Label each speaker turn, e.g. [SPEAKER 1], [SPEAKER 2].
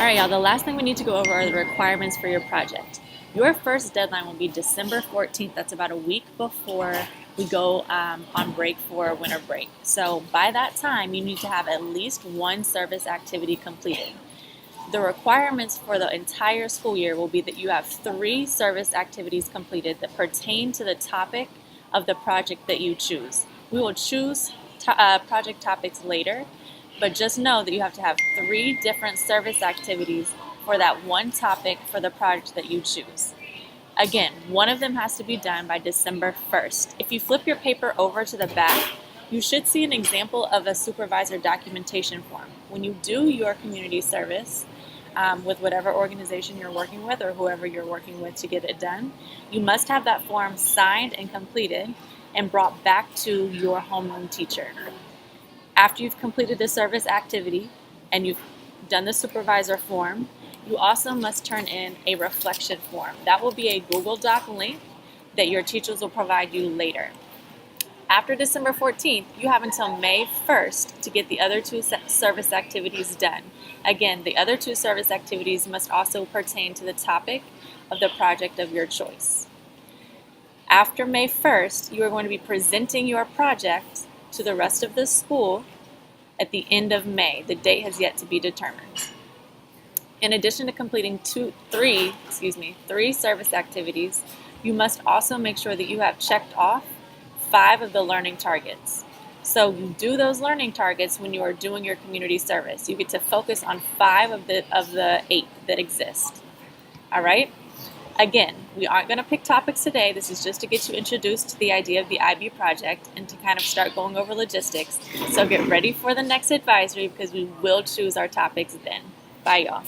[SPEAKER 1] All right, y'all, the last thing we need to go over are the requirements for your project. Your first deadline will be December 14th. That's about a week before we go on break for winter break. So by that time, you need to have at least one service activity completed. The requirements for the entire school year will be that you have 3 service activities completed that pertain to the topic of the project that you choose. We will choose project topics later, but just know that you have to have 3 different service activities for that one topic for the project that you choose. Again, one of them has to be done by December 1st. If you flip your paper over to the back, you should see an example of a supervisor documentation form. When you do your community service with whatever organization you're working with or whoever you're working with to get it done, you must have that form signed and completed and brought back to your homeroom teacher. After you've completed the service activity and you've done the supervisor form, you also must turn in a reflection form. That will be a Google Doc link that your teachers will provide you later. After December 14th, you have until May 1st to get the other 2 service activities done. Again, the other 2 service activities must also pertain to the topic of the project of your choice. After May 1st, you are going to be presenting your project to the rest of the school at the end of May. The date has yet to be determined. In addition to completing 3 service activities, you must also make sure that you have checked off 5 of the learning targets. So you do those learning targets when you are doing your community service. You get to focus on 5 of the 8 that exist. All right? Again, we aren't going to pick topics today. This is just to get you introduced to the idea of the IB project and to kind of start going over logistics. So get ready for the next advisory because we will choose our topics then. Bye, y'all.